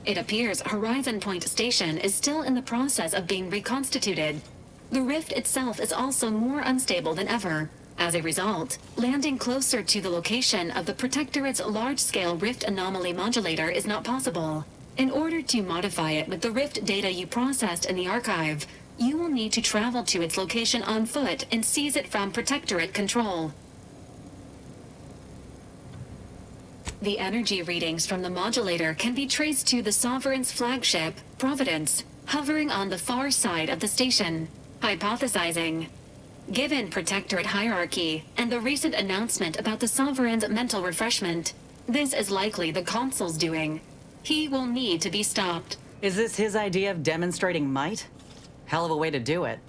It appears Horizon Point Station is still in the process of being reconstituted. The rift itself is also more unstable than ever. As a result, landing closer to the location of the Protectorate's large-scale rift anomaly modulator is not possible. In order to modify it with the rift data you processed in the archive, you will need to travel to its location on foot and seize it from Protectorate control. The energy readings from the modulator can be traced to the Sovereign's flagship, Providence, hovering on the far side of the station. Hypothesizing. Given Protectorate hierarchy and the recent announcement about the Sovereign's mental refreshment, this is likely the Consul's doing. He will need to be stopped. Is this his idea of demonstrating might? Hell of a way to do it.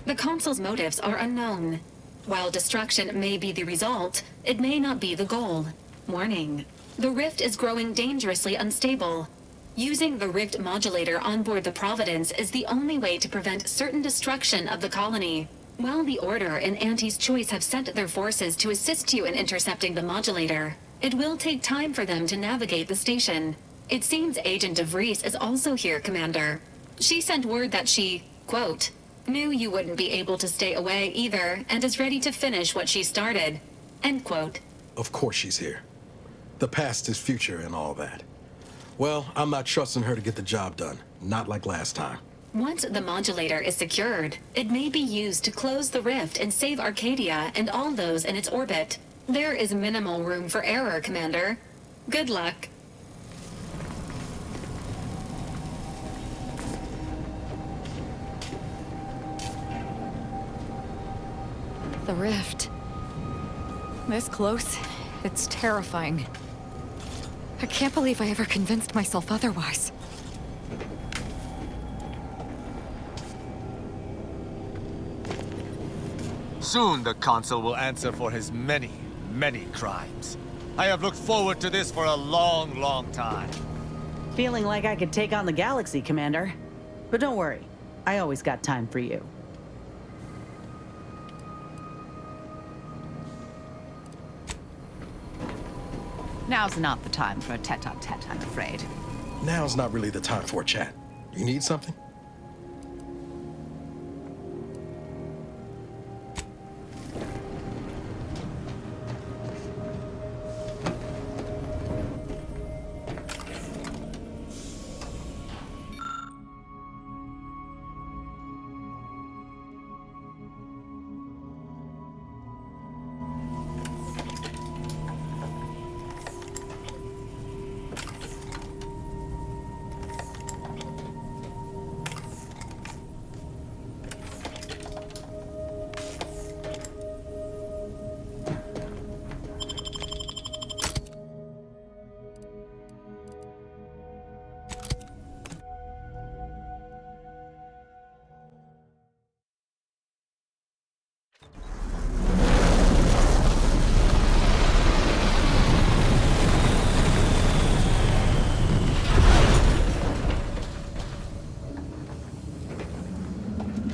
The Consul's motives are unknown. While destruction may be the result, it may not be the goal. Warning. The rift is growing dangerously unstable. Using the rift modulator on board the Providence is the only way to prevent certain destruction of the colony. While the Order and Auntie's Choice have sent their forces to assist you in intercepting the modulator, it will take time for them to navigate the station. It seems Agent DeVries is also here, Commander. She sent word that she, quote, knew you wouldn't be able to stay away either, and is ready to finish what she started. End quote. Of course she's here. The past is future and all that. Well, I'm not trusting her to get the job done. Not like last time. Once the modulator is secured, it may be used to close the rift and save Arcadia and all those in its orbit. There is minimal room for error, Commander. Good luck. The rift. This close, it's terrifying. I can't believe I ever convinced myself otherwise. Soon the Consul will answer for his many, many crimes. I have looked forward to this for a long, long time. Feeling like I could take on the galaxy, Commander. But don't worry, I always got time for you. Now's not the time for a tete-a-tete, I'm afraid. Now's not really the time for a chat. You need something?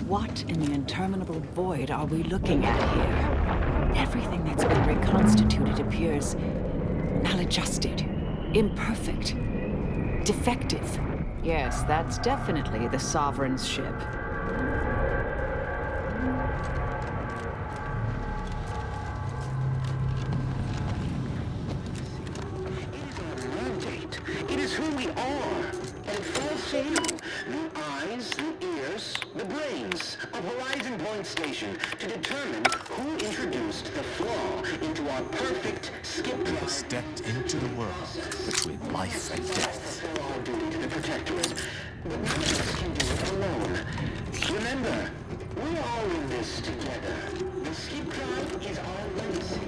What in the interminable void are we looking at here? Everything that's been reconstituted appears maladjusted, imperfect, defective. Yes, that's definitely the Sovereign's ship. It is who we are, and it falls to you, the eyes, the ears, the brains of Horizon Point Station to determine who introduced the flaw into our perfect skip We drive. have stepped into the world between life and death. Fulfill our duty to the Protectorate, but none of us can do it alone. Remember, we're all in this together. The skip drive is our legacy.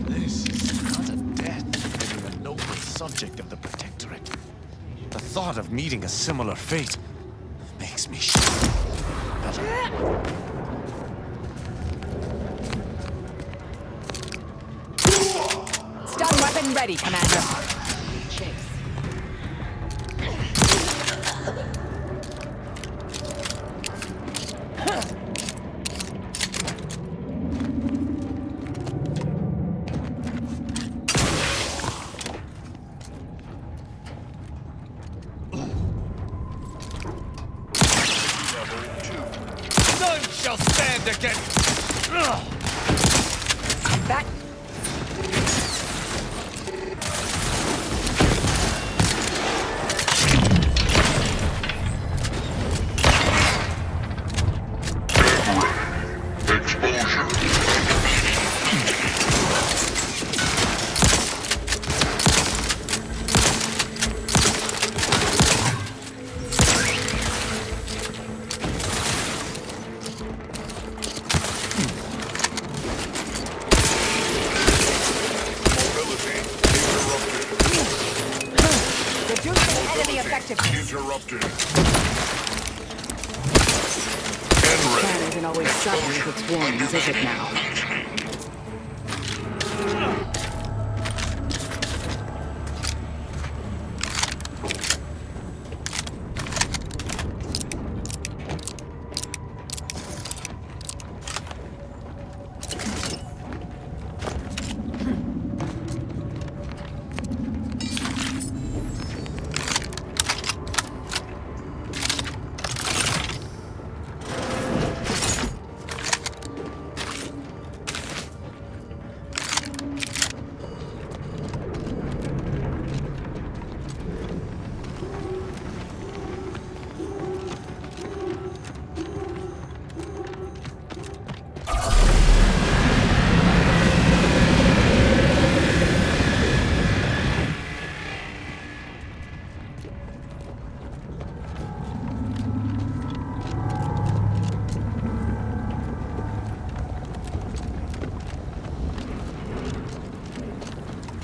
This is not a death being a noble subject of the Protectorate. The thought of meeting a similar fate makes me shudder. Stun weapon When ready, Commander. Chase. None shall stand against. That reducing enemy effectiveness. Interrupted. That isn't always subtle with its warnings, is it now?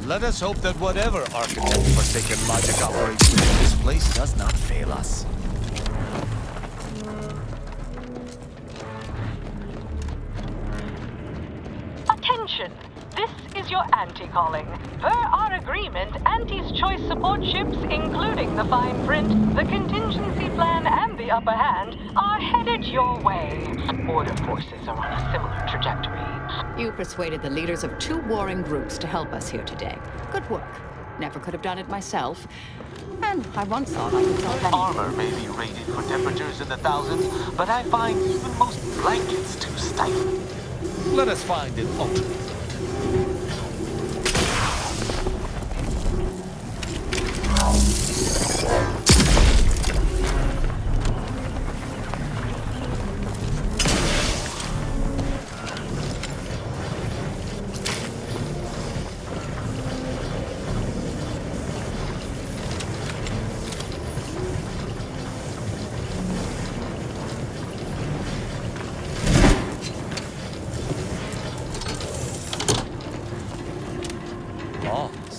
Let us hope that whatever architect forsaken logic operates within this place does not fail us. Attention! This is your Auntie calling. Per our agreement, Auntie's choice support ships, including the fine print, the contingency plan, and the upper hand, are headed your way. Order forces are on a similar trajectory. You persuaded the leaders of two warring groups to help us here today. Good work. Never could have done it myself. And I once thought I could solve anything. Armor may be rated for temperatures in the thousands, but I find even most blankets too stifling. Let us find an alternate.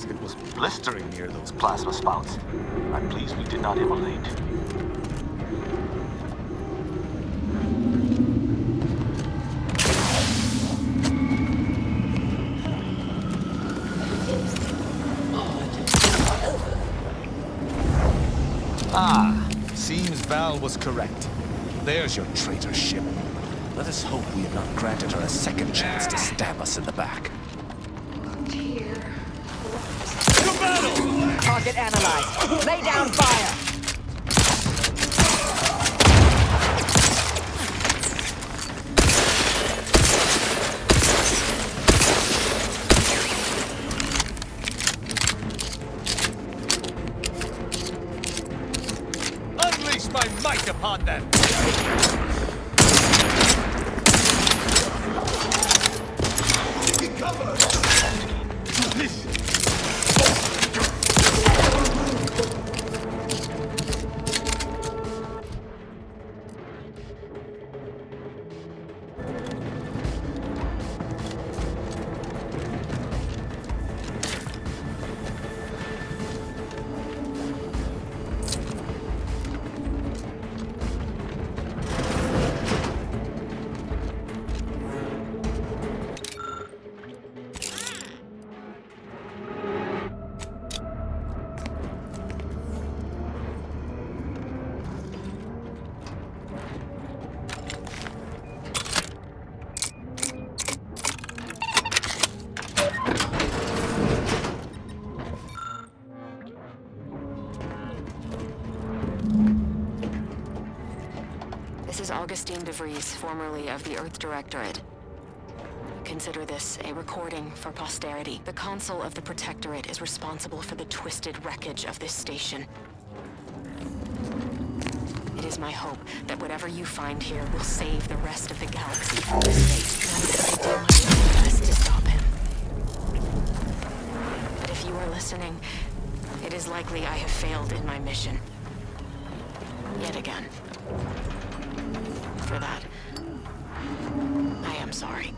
It was blistering near those plasma spouts. I'm pleased we did not immolate. Seems Val was correct. There's your traitor ship. Let us hope we have not granted her a second chance to stab us in the back. target analyzed. Lay down fire. Unleash my might upon them! is Augustine DeVries, formerly of the Earth Directorate. Consider this a recording for posterity. The Consul of the Protectorate is responsible for the twisted wreckage of this station. It is my hope that whatever you find here will save the rest of the galaxy from this fate. I will do my best to stop him. But if you are listening, it is likely I have failed in my mission. Yet again. For that, I am sorry.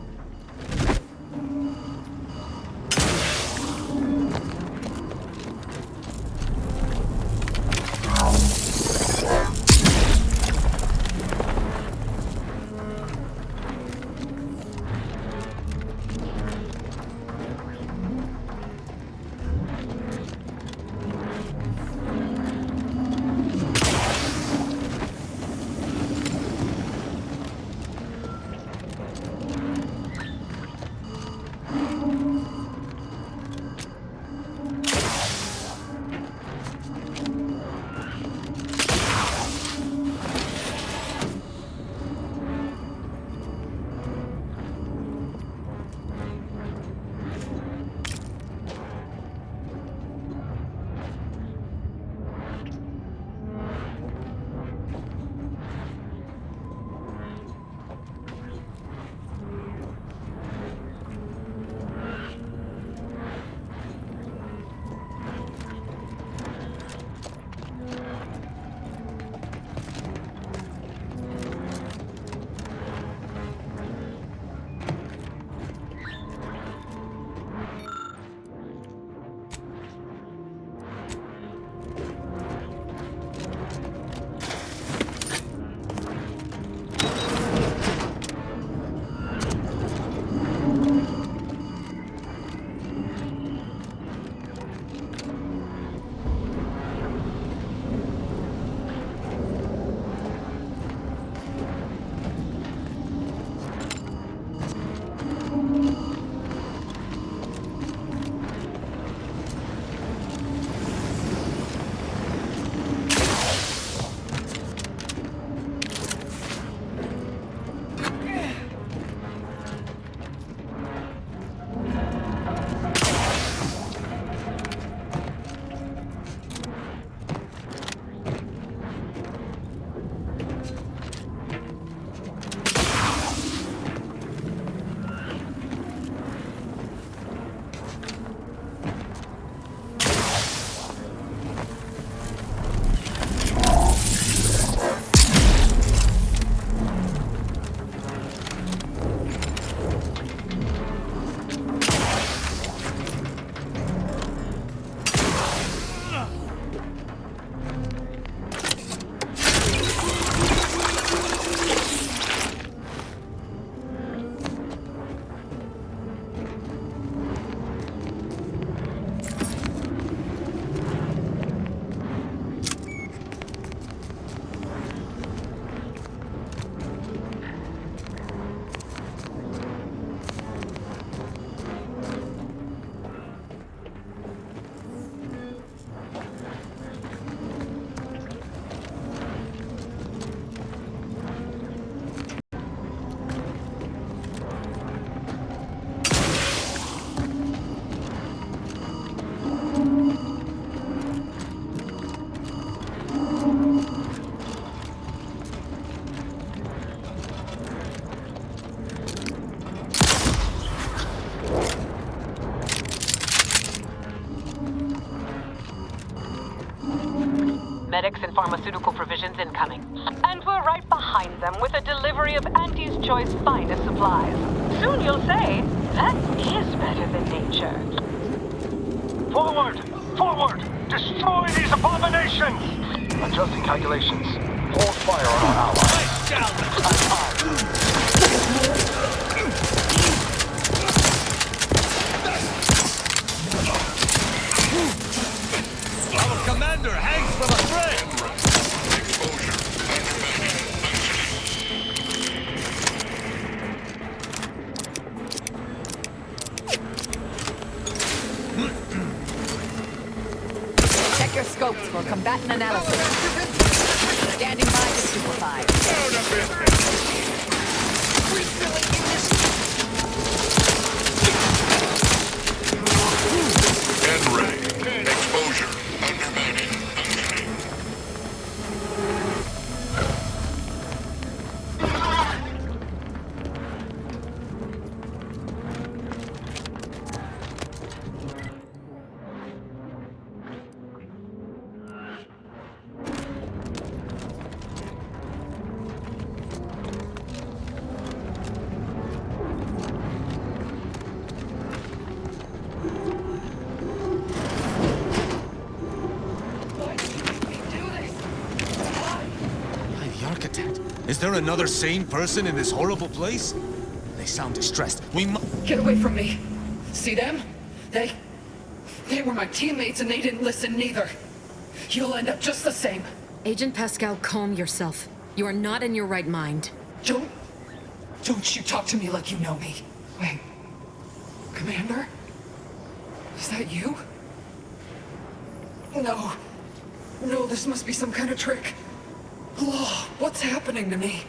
Medics and pharmaceutical provisions incoming. And we're right behind them with a delivery of Auntie's Choice finest supplies. Soon you'll say, that is better than nature. Forward! Forward! Destroy these abominations! Adjusting calculations. Hold fire on our allies. Our commander hangs from a thread! Check your scopes for combatant analysis. Standing by to stupefy. N-ray. Exposure. Undermining. The architect. Is there another sane person in this horrible place? They sound distressed. We must... Get away from me. See them? They were my teammates and they didn't listen neither. You'll end up just the same. Agent Pascal, calm yourself. You are not in your right mind. Don't you talk to me like you know me. Wait. Commander? Is that you? No, this must be some kind of trick. Oh, what's happening to me?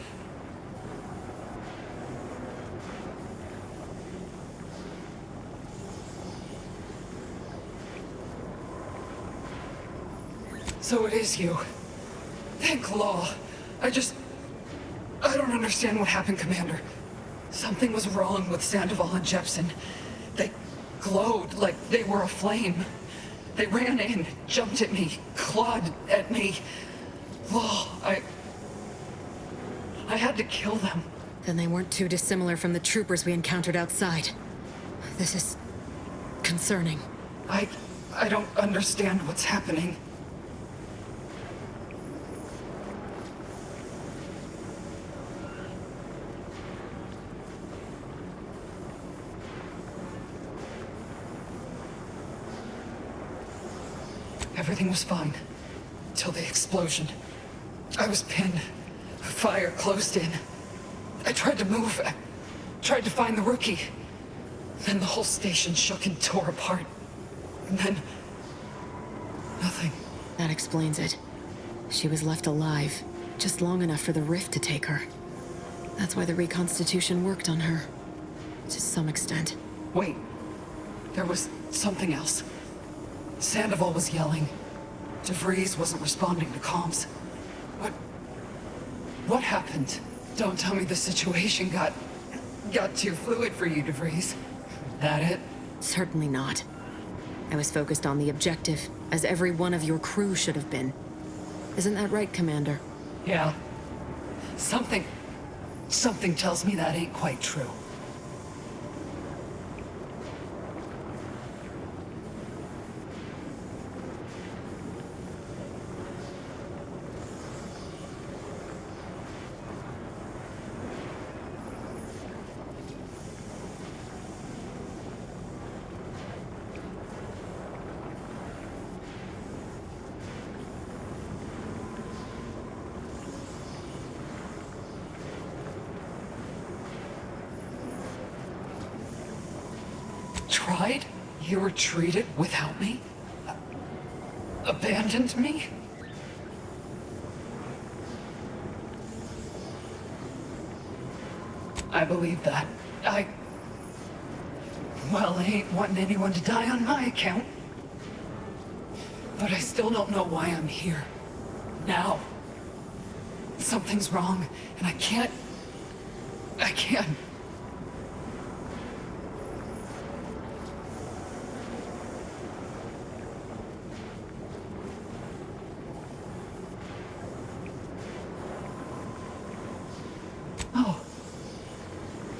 So it is you. Thank law. I don't understand what happened, Commander. Something was wrong with Sandoval and Jepson. They glowed like they were aflame. They ran in, jumped at me, clawed at me. Law, I had to kill them. Then they weren't too dissimilar from the troopers we encountered outside. This is... concerning. I don't understand what's happening. Everything was fine. Till the explosion. I was pinned. Fire closed in. I tried to move. I tried to find the rookie. Then the whole station shook and tore apart. And then... nothing. That explains it. She was left alive, just long enough for the rift to take her. That's why the reconstitution worked on her. To some extent. Wait. There was something else. Sandoval was yelling. DeVries wasn't responding to comms. What happened? Don't tell me the situation got too fluid for you, DeVries. That it? Certainly not. I was focused on the objective, as every one of your crew should have been. Isn't that right, Commander? Yeah. Something tells me that ain't quite true. Tried? You were treated without me? Abandoned me? I believe that. Well, I ain't wanting anyone to die on my account. But I still don't know why I'm here. Now. Something's wrong, and I can't...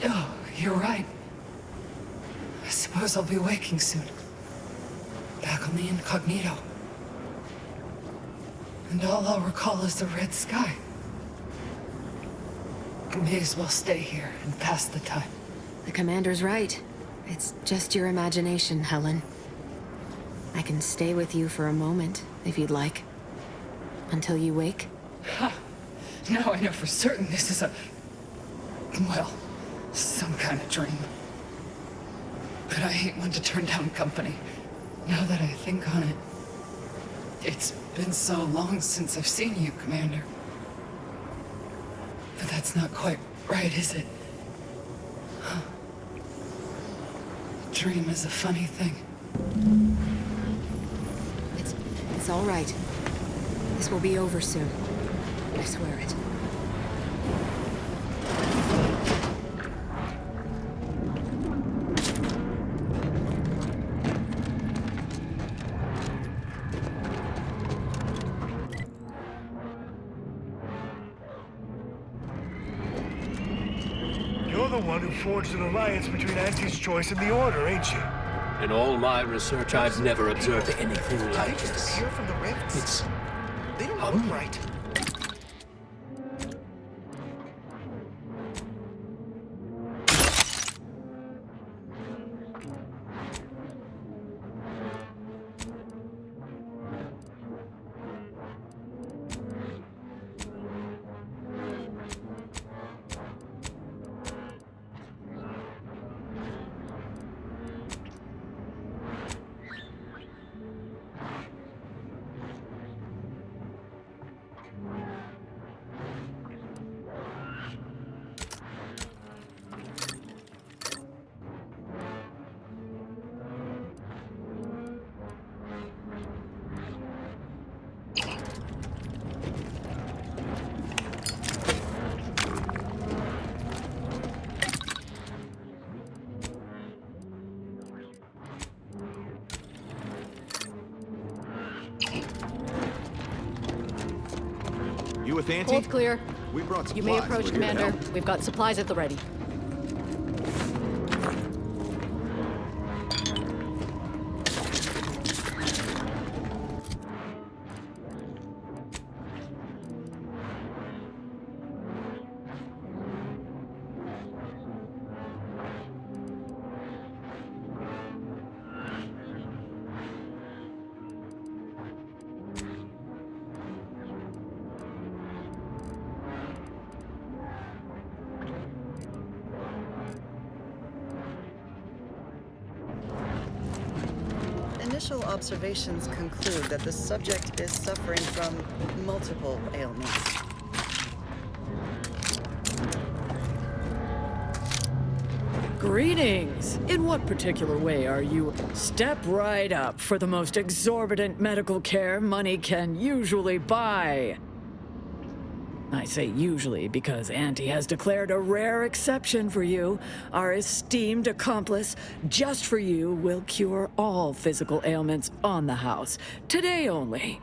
Oh, you're right. I suppose I'll be waking soon. Back on the incognito. And all I'll recall is the red sky. May as well stay here and pass the time. The Commander's right. It's just your imagination, Helen. I can stay with you for a moment, if you'd like. Until you wake. Huh. Now I know for certain this is well, some kind of dream. But I ain't one to turn down company. Now that I think on it. It's been so long since I've seen you, Commander. But that's not quite right, is it? Dream is a funny thing. It's all right. This will be over soon. I swear it. You're the one who forged an alliance between Auntie's Choice and the Order, ain't you? In all my research, I've never observed anything like this. Disappear from the rifts? It's They don't look right. You with Auntie? Hold clear. We brought supplies. You may approach, We're here to Commander. help. We've got supplies at the ready. Initial observations conclude that the subject is suffering from multiple ailments. Greetings! In what particular way are you? Step right up for the most exorbitant medical care money can usually buy. I say usually because Auntie has declared a rare exception for you. Our esteemed accomplice, just for you, will cure all physical ailments on the house. Today only.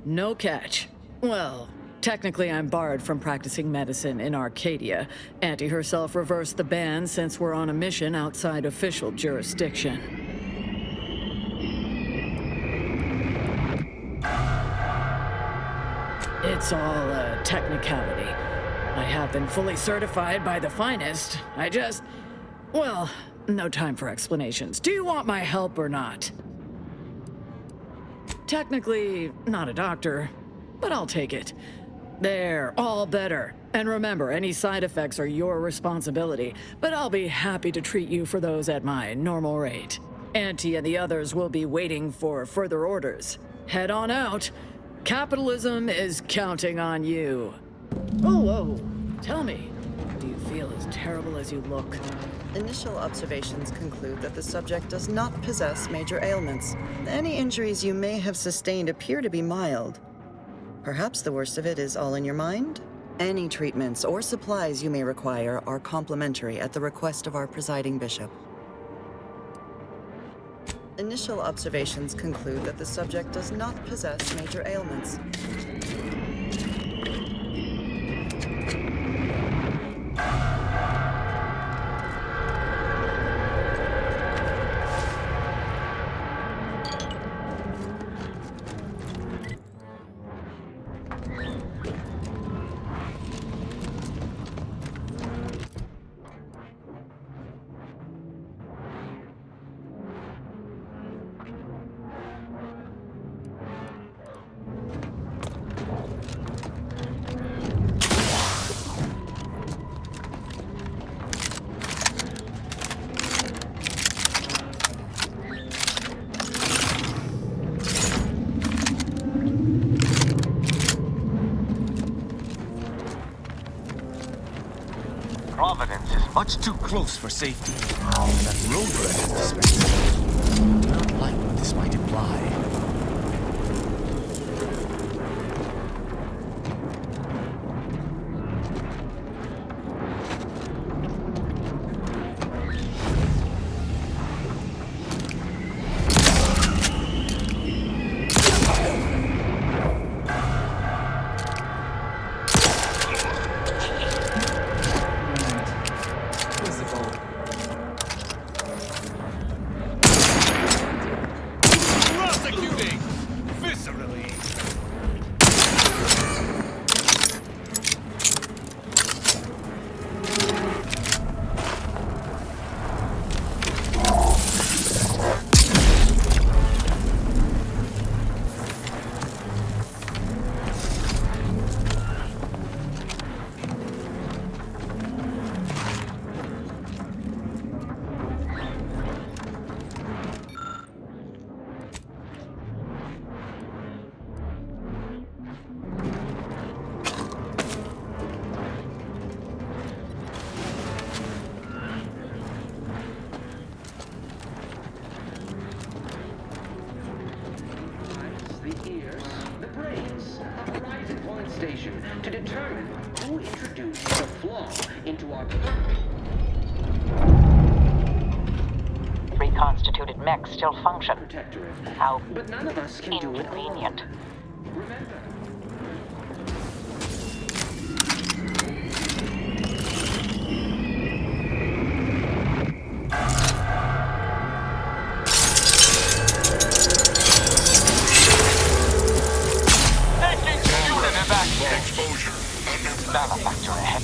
No catch. Well, technically I'm barred from practicing medicine in Arcadia. Auntie herself reversed the ban since we're on a mission outside official jurisdiction. It's all a technicality. I have been fully certified by the finest. Well, no time for explanations. Do you want my help or not? Technically, not a doctor, but I'll take it. There, all better. And remember, any side effects are your responsibility, but I'll be happy to treat you for those at my normal rate. Auntie and the others will be waiting for further orders. Head on out. Capitalism is counting on you. Oh, tell me, do you feel as terrible as you look? Initial observations conclude that the subject does not possess major ailments. Any injuries you may have sustained appear to be mild. Perhaps the worst of it is all in your mind? Any treatments or supplies you may require are complimentary at the request of our presiding bishop. Initial observations conclude that the subject does not possess major ailments. much too close for safety. That road bread is dispensed. I don't like what this might imply. To determine who introduced the flaw into our reconstituted mechs still function. How but none of us can do it alone. Remember. Exposure. Manufacturer ahead.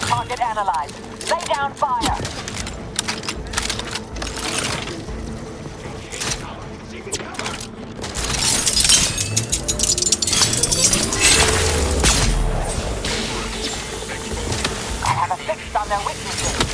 Target analyzed. Lay down fire. I have a fix on their weaknesses.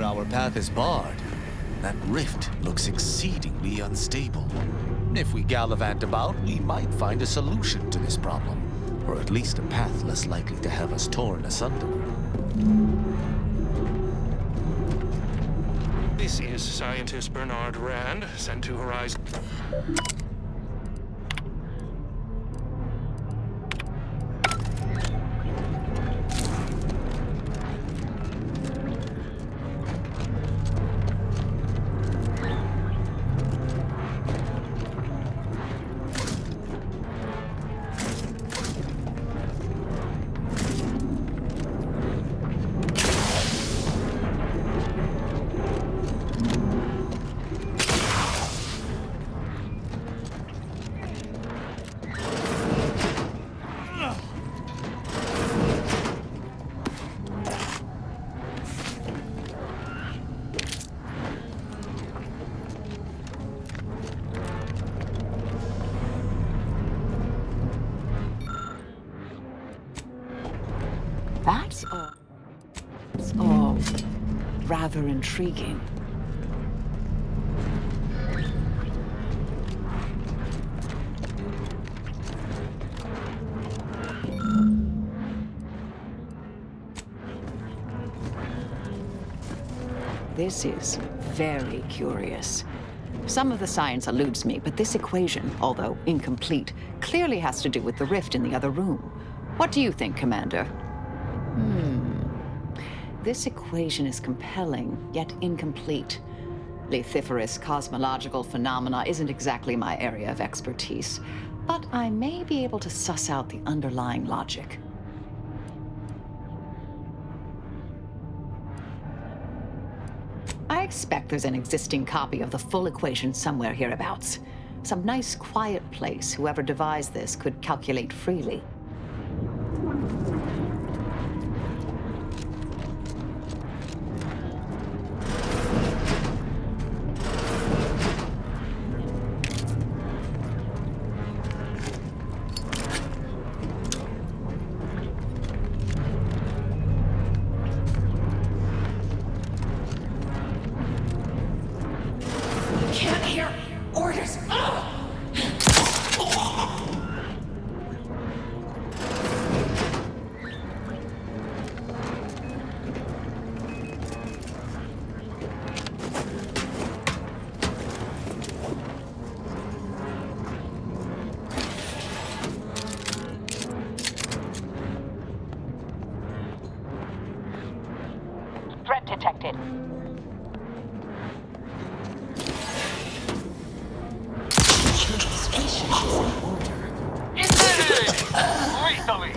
Our path is barred. That rift looks exceedingly unstable. If we gallivant about, we might find a solution to this problem, or at least a path less likely to have us torn asunder. This is scientist Bernard Rand, sent to Horizon. It's all rather intriguing. This is very curious. Some of the science eludes me, but this equation, although incomplete, clearly has to do with the rift in the other room. What do you think, Commander? This equation is compelling, yet incomplete. Lethiferous cosmological phenomena isn't exactly my area of expertise, but I may be able to suss out the underlying logic. I expect there's an existing copy of the full equation somewhere hereabouts. Some nice, quiet place whoever devised this could calculate freely. Can't hear orders. Threat detected. Lethally!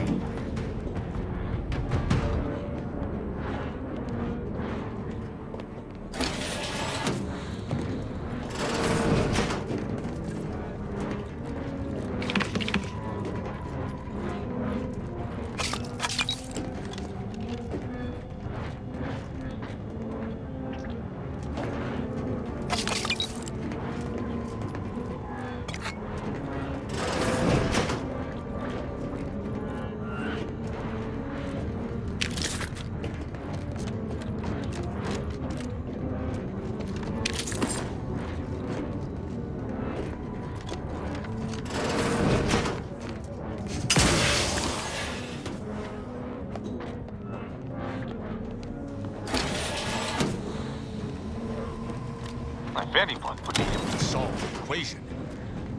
If anyone would be able to solve the equation,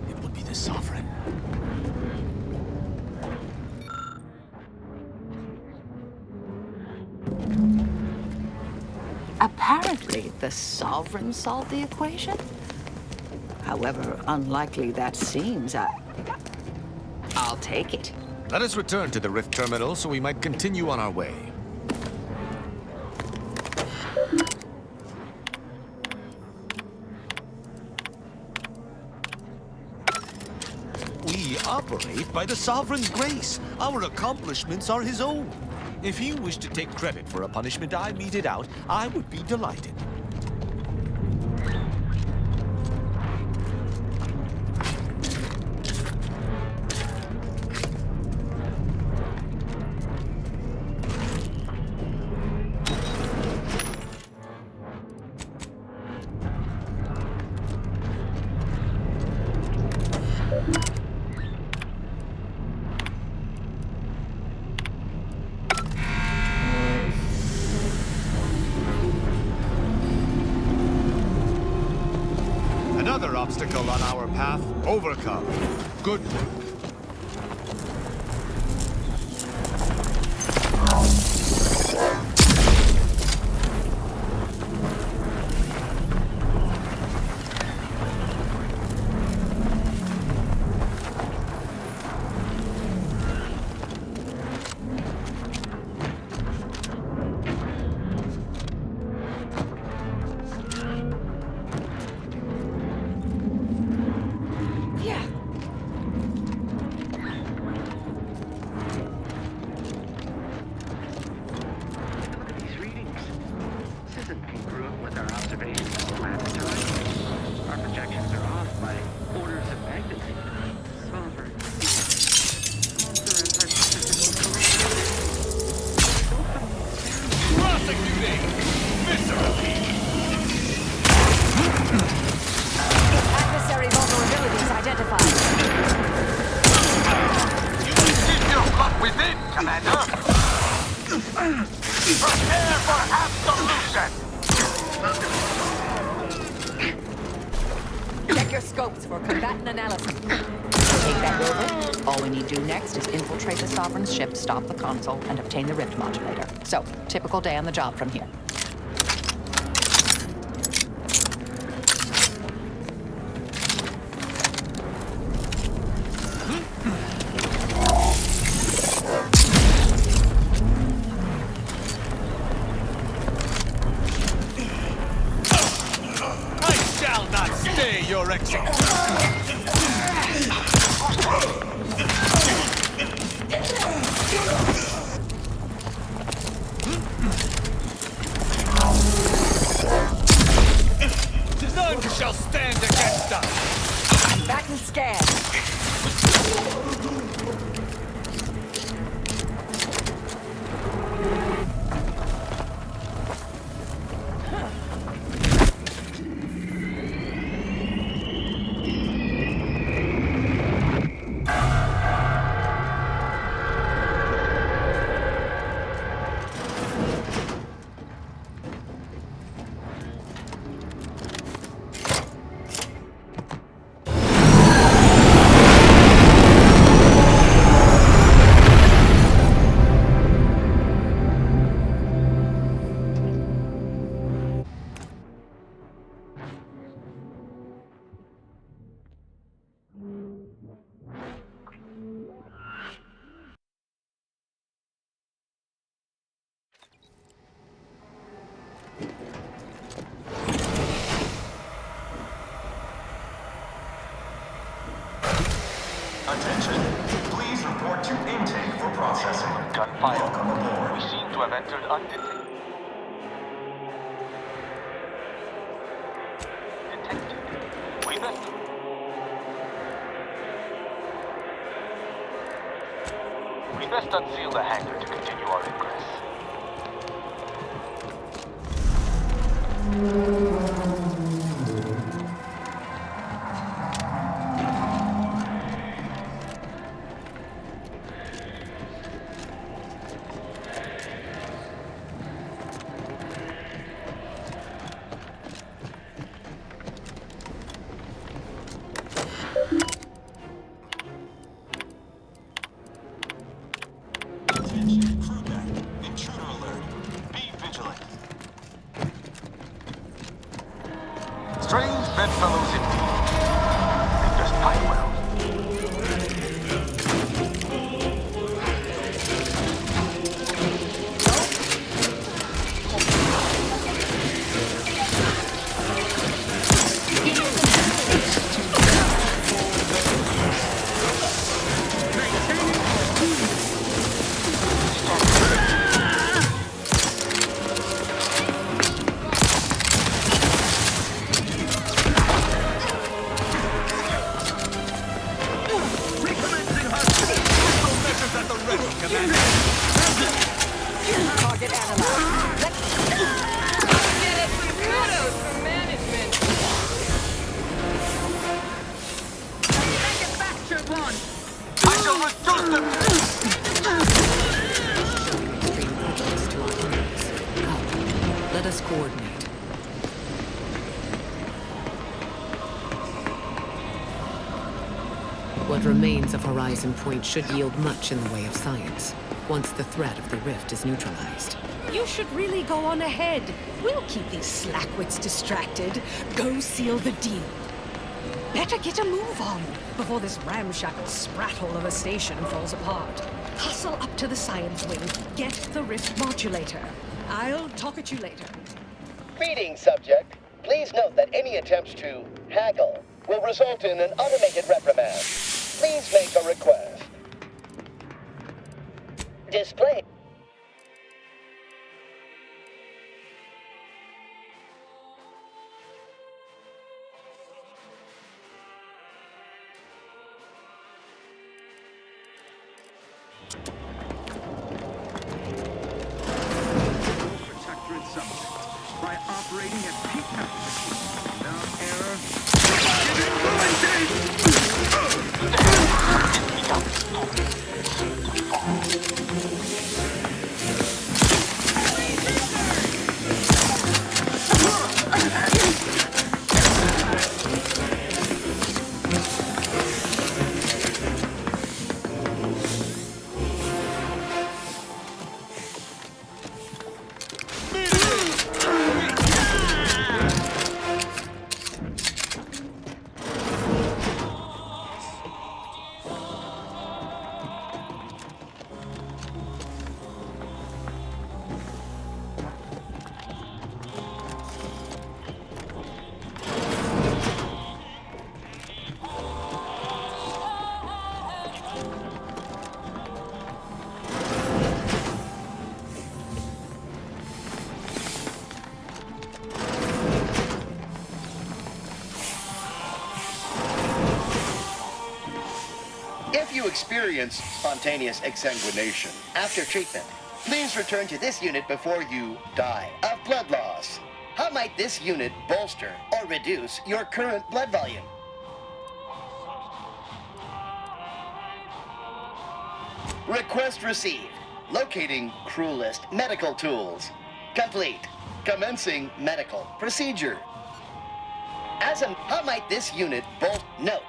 it would be the Sovereign. Apparently, the Sovereign solved the equation? However unlikely that seems, I'll take it. Let us return to the Rift Terminal so we might continue on our way. We operate by the Sovereign's grace. Our accomplishments are his own. If you wish to take credit for a punishment I meted out, I would be delighted. Another obstacle on our path overcome. Good work. Adversary vulnerabilities identified. Keep your blood within, Commander! Prepare for absolution! your scopes for combatant analysis. Take that rover. All we need to do next is infiltrate the Sovereign's ship, stop the console, and obtain the rift modulator. So, typical day on the job from here. Your execution. None shall stand against us. Back and scan. Attention. Please report to intake for processing. Gunfire. Welcome aboard. We seem to have entered undetected. Detected. We must. We best unseal the hangar to continue our ingress. Strange bedfellows indeed. They just fight well. Target analyzed. Get us some kudos from management. Manufacture one. I shall reduce them. Extreme prejudice to our enemies. Come, let us coordinate. What remains of Horizon Point should yield much in the way of science, once the threat of the rift is neutralized. You should really go on ahead. We'll keep these slackwits distracted. Go seal the deal. Better get a move on before this ramshackle sprathole of a station falls apart. Hustle up to the science wing. Get the rift modulator. I'll talk at you later. Greetings, subject. Please note that any attempts to haggle will result in an automated reprimand. Please make a request. Display. Protectorate subject by operating at peak capacity. Without error. Give it you experience spontaneous exsanguination after treatment, please return to this unit before you die of blood loss. How might this unit bolster or reduce your current blood volume? Request received. Locating crew list medical tools. Complete. Commencing medical procedure. How might this unit bolt? Note.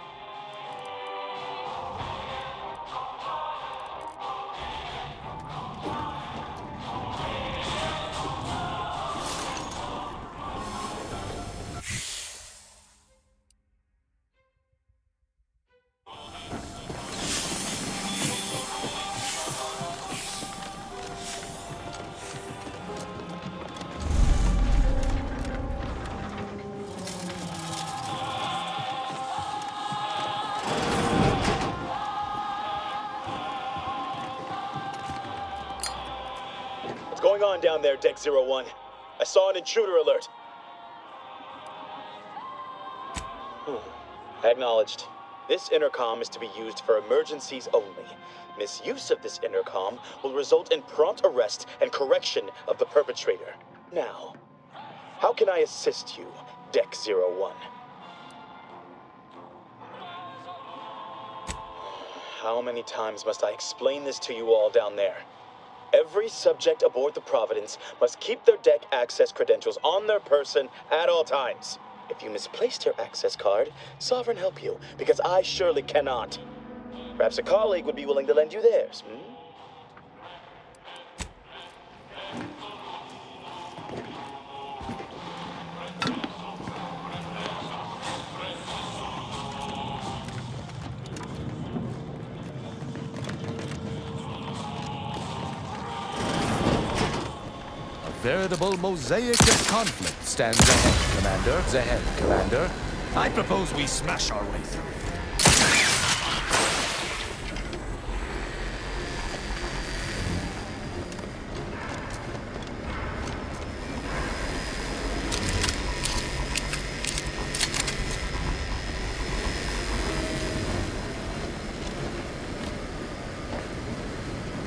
What's going on down there, Deck 01? I saw an intruder alert. Acknowledged. This intercom is to be used for emergencies only. Misuse of this intercom will result in prompt arrest and correction of the perpetrator. Now, how can I assist you, Deck 01? How many times must I explain this to you all down there? Every subject aboard the Providence must keep their deck access credentials on their person at all times. If you misplaced your access card, Sovereign help you, because I surely cannot. Perhaps a colleague would be willing to lend you theirs, Veritable mosaic of conflict stands ahead, Commander. Ahead, Commander. I propose we smash our way through.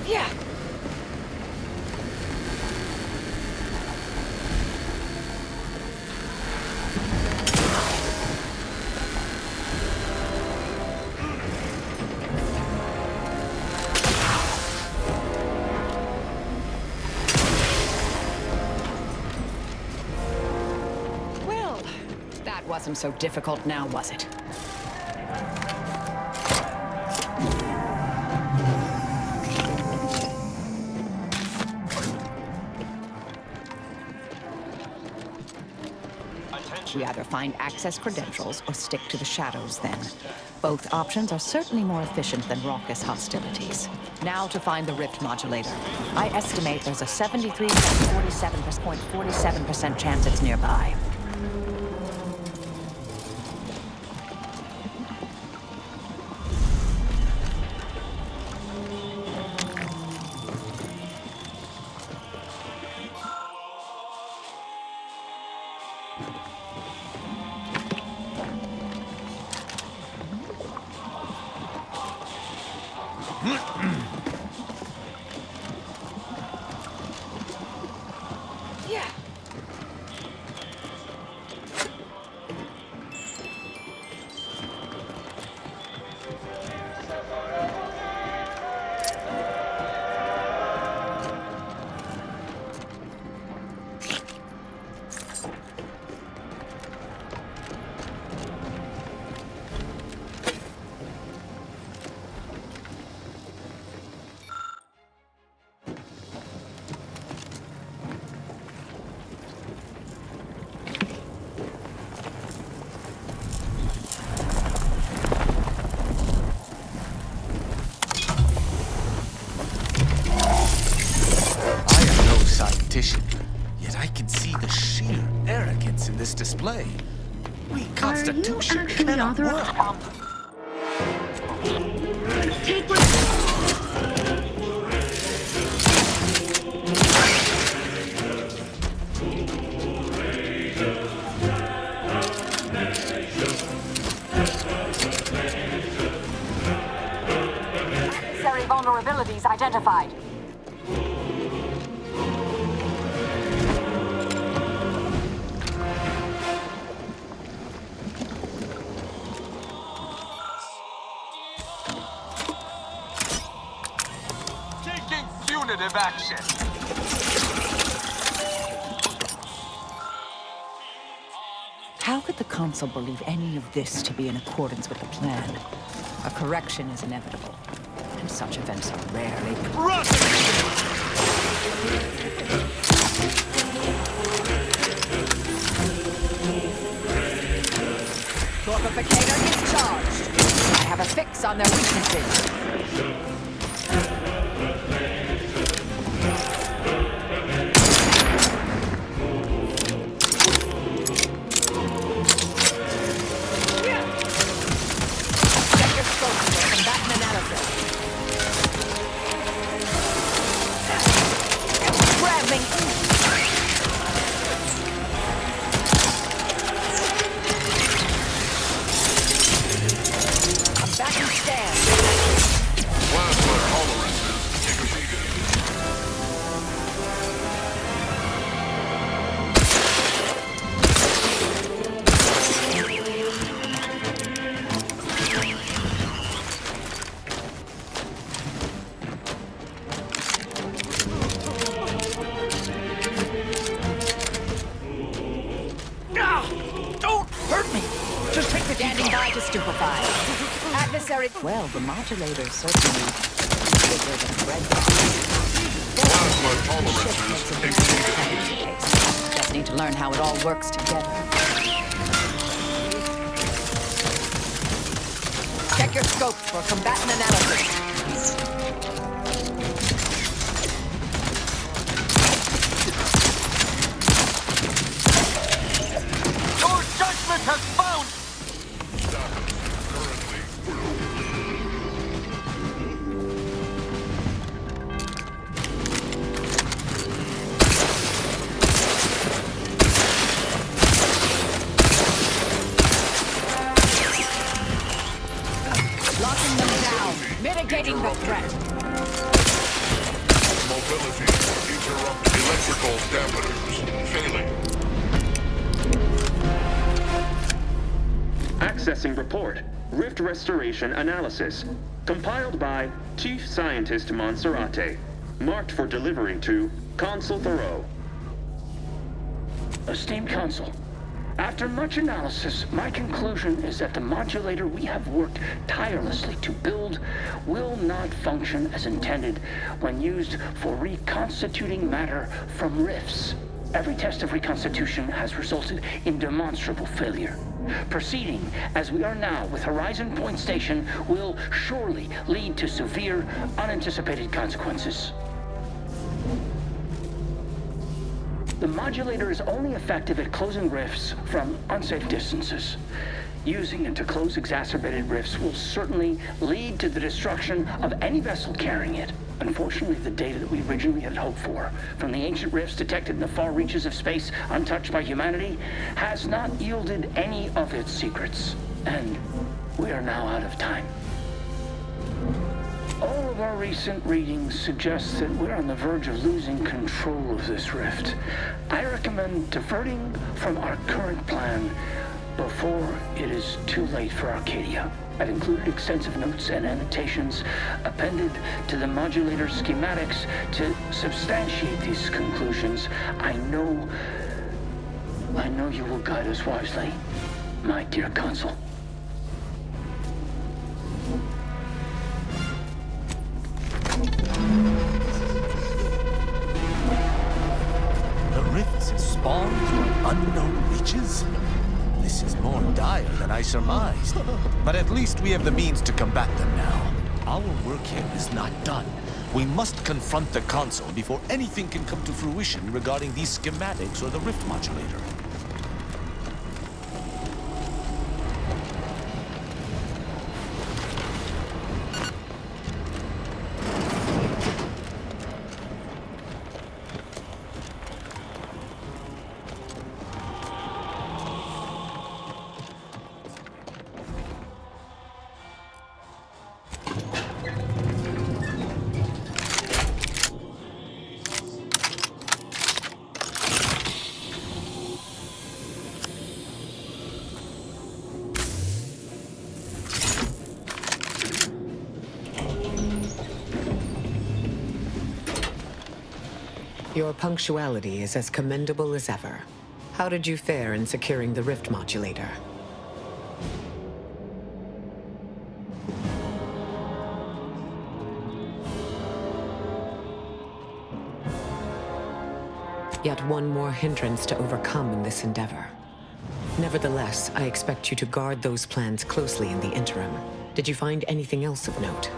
Yeah. Wasn't so difficult now, was it? We either find access credentials or stick to the shadows then. Both options are certainly more efficient than raucous hostilities. Now to find the rift modulator. I estimate there's a 73.47% chance it's nearby. Yeah. Yet I can see the sheer arrogance in this display. We Constitution cannot work. Take Necessary vulnerabilities identified. Taking punitive action. How could the Council believe any of this to be in accordance with the plan? A correction is inevitable, and such events are rarely... Torpificator discharged. I have a fix on their weaknesses. Well, the modulator certainly bigger than bread. Plasma tolerances exceeded. Just need to learn how it all works together. Check your scopes for combatant analysis. Your judgment has found... Mitigating the threat. Mobility. Interrupt. Electrical dampers. Failing. Accessing report. Rift restoration analysis. Compiled by Chief Scientist Monserrate. Marked for delivery to Consul Thoreau. Esteemed Consul, after much analysis, my conclusion is that the modulator we have worked tirelessly to build will not function as intended when used for reconstituting matter from rifts. Every test of reconstitution has resulted in demonstrable failure. Proceeding as we are now with Horizon Point Station will surely lead to severe, unanticipated consequences. The modulator is only effective at closing rifts from unsafe distances. Using it to close exacerbated rifts will certainly lead to the destruction of any vessel carrying it. Unfortunately, the data that we originally had hoped for from the ancient rifts detected in the far reaches of space untouched by humanity has not yielded any of its secrets. And we are now out of time. All of our recent readings suggest that we're on the verge of losing control of this rift. I recommend diverting from our current plan before it is too late for Arcadia. I've included extensive notes and annotations appended to the modulator schematics to substantiate these conclusions. I know you will guide us wisely, my dear Consul. The rifts have spawned from unknown reaches? This is more dire than I surmised. But at least we have the means to combat them now. Our work here is not done. We must confront the Consul before anything can come to fruition regarding these schematics or the rift modulator. Your punctuality is as commendable as ever. How did you fare in securing the rift modulator? Yet one more hindrance to overcome in this endeavor. Nevertheless, I expect you to guard those plans closely in the interim. Did you find anything else of note?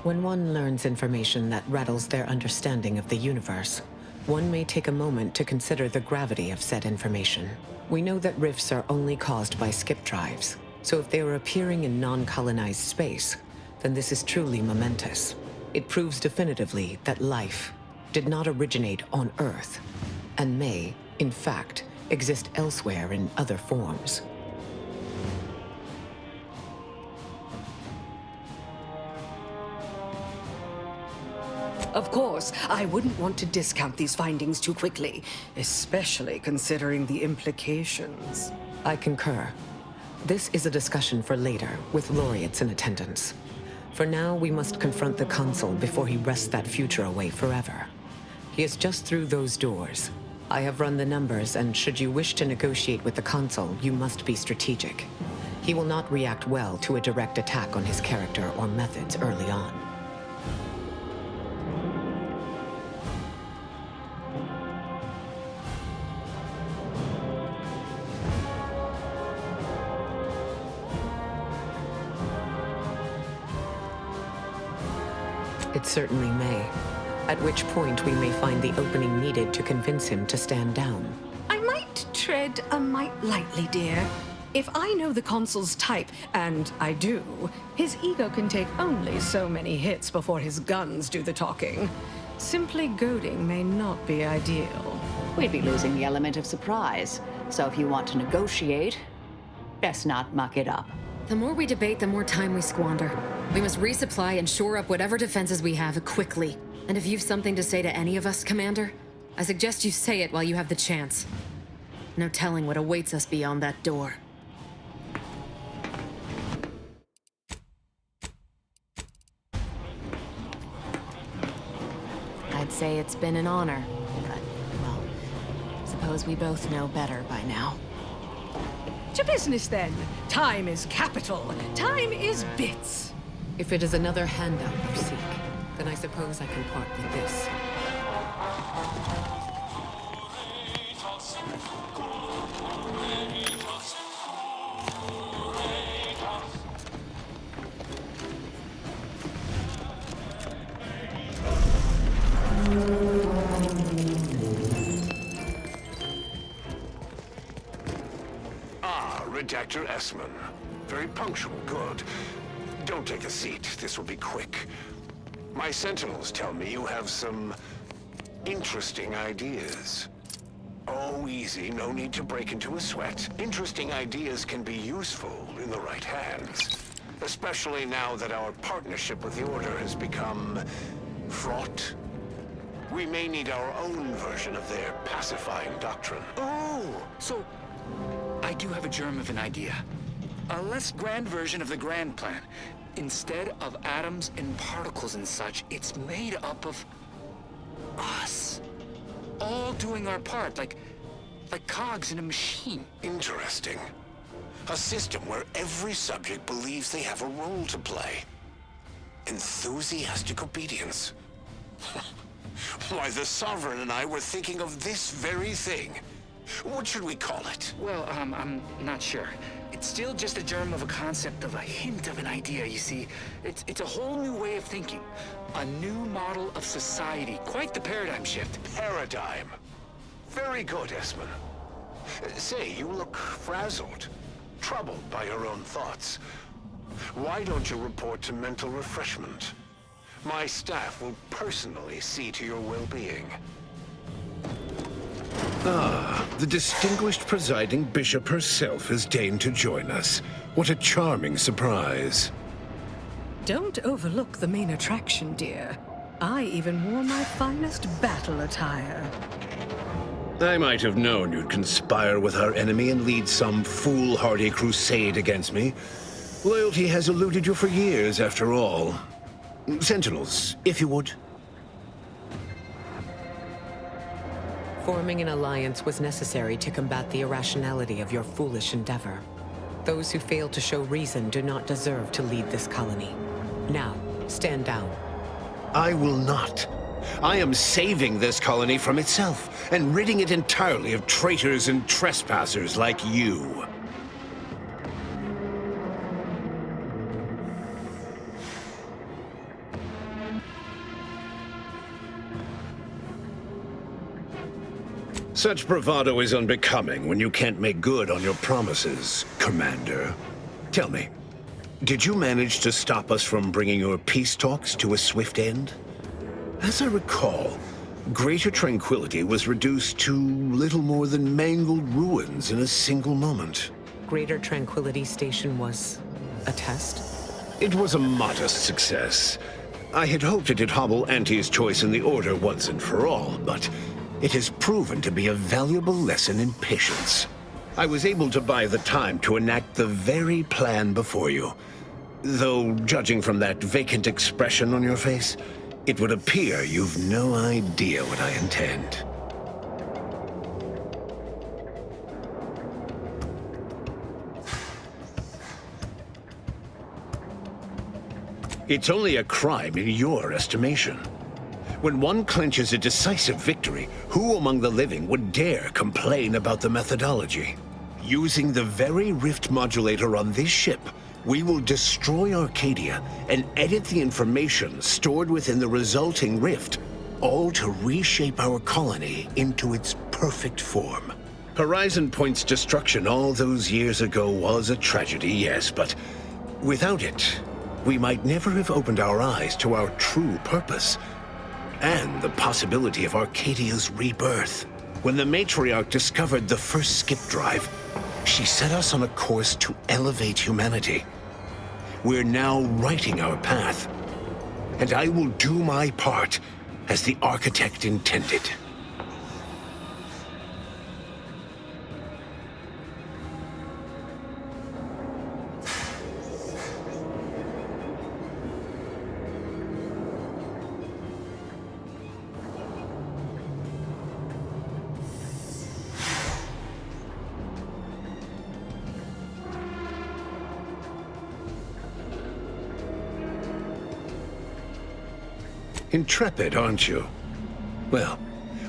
When one learns information that rattles their understanding of the universe, one may take a moment to consider the gravity of said information. We know that rifts are only caused by skip drives, so if they are appearing in non-colonized space, then this is truly momentous. It proves definitively that life did not originate on Earth, and may, in fact, exist elsewhere in other forms. Of course, I wouldn't want to discount these findings too quickly, especially considering the implications. I concur. This is a discussion for later, with laureates in attendance. For now, we must confront the Consul before he wrests that future away forever. He is just through those doors. I have run the numbers, and should you wish to negotiate with the Consul, you must be strategic. He will not react well to a direct attack on his character or methods early on. It certainly may. At which point we may find the opening needed to convince him to stand down. I might tread a mite lightly, dear. If I know the Consul's type, and I do, his ego can take only so many hits before his guns do the talking. Simply goading may not be ideal. We'd be losing the element of surprise. So if you want to negotiate, best not muck it up. The more we debate, the more time we squander. We must resupply and shore up whatever defenses we have quickly. And if you've something to say to any of us, Commander, I suggest you say it while you have the chance. No telling what awaits us beyond that door. I'd say it's been an honor, but, well, suppose we both know better by now. To business, then. Time is capital. Time is bits. If it is another handout you seek, then I suppose I can part with this. Redactor Esmond. Very punctual, good. Don't take a seat, this will be quick. My sentinels tell me you have some interesting ideas. Oh, easy, no need to break into a sweat. Interesting ideas can be useful in the right hands. Especially now that our partnership with the Order has become fraught. We may need our own version of their pacifying doctrine. Oh, so I do have a germ of an idea. A less grand version of the grand plan. Instead of atoms and particles and such, it's made up of us. All doing our part, like cogs in a machine. Interesting. A system where every subject believes they have a role to play. Enthusiastic obedience. Why, the Sovereign and I were thinking of this very thing. What should we call it? Well, I'm not sure. It's still just a germ of a concept, of a hint of an idea, you see. It's a whole new way of thinking. A new model of society. Quite the paradigm shift. Paradigm. Very good, Esmond. Say, you look frazzled, troubled by your own thoughts. Why don't you report to mental refreshment? My staff will personally see to your well-being. Ah, the distinguished presiding bishop herself has deigned to join us. What a charming surprise. Don't overlook the main attraction, dear. I even wore my finest battle attire. I might have known you'd conspire with our enemy and lead some foolhardy crusade against me. Loyalty has eluded you for years, after all. Sentinels, if you would. Forming an alliance was necessary to combat the irrationality of your foolish endeavor. Those who fail to show reason do not deserve to lead this colony. Now, stand down. I will not. I am saving this colony from itself, and ridding it entirely of traitors and trespassers like you. Such bravado is unbecoming when you can't make good on your promises, Commander. Tell me, did you manage to stop us from bringing your peace talks to a swift end? As I recall, Greater Tranquility was reduced to little more than mangled ruins in a single moment. Greater Tranquility Station was a test? It was a modest success. I had hoped it'd hobble Anti's choice in the Order once and for all, but it has proven to be a valuable lesson in patience. I was able to buy the time to enact the very plan before you. Though, judging from that vacant expression on your face, it would appear you've no idea what I intend. It's only a crime in your estimation. When one clinches a decisive victory, who among the living would dare complain about the methodology? Using the very rift modulator on this ship, we will destroy Arcadia and edit the information stored within the resulting rift, all to reshape our colony into its perfect form. Horizon Point's destruction all those years ago was a tragedy, yes, but without it, we might never have opened our eyes to our true purpose and the possibility of Arcadia's rebirth. When the matriarch discovered the first skip drive, she set us on a course to elevate humanity. We're now writing our path, and I will do my part as the architect intended. Intrepid, aren't you? Well,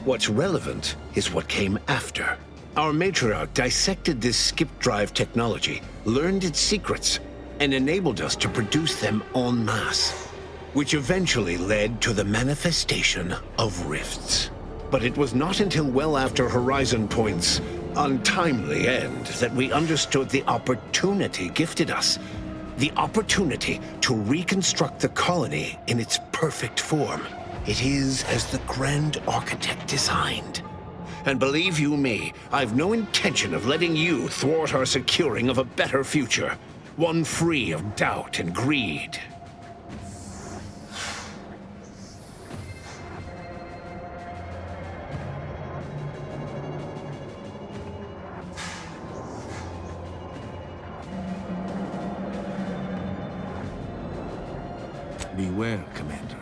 what's relevant is what came after. Our matriarch dissected this skip drive technology, learned its secrets, and enabled us to produce them en masse, which eventually led to the manifestation of rifts. But it was not until well after Horizon Point's untimely end that we understood the opportunity gifted us. The opportunity to reconstruct the colony in its perfect form. It is as the Grand Architect designed. And believe you me, I've no intention of letting you thwart our securing of a better future, one free of doubt and greed. Beware, Commander.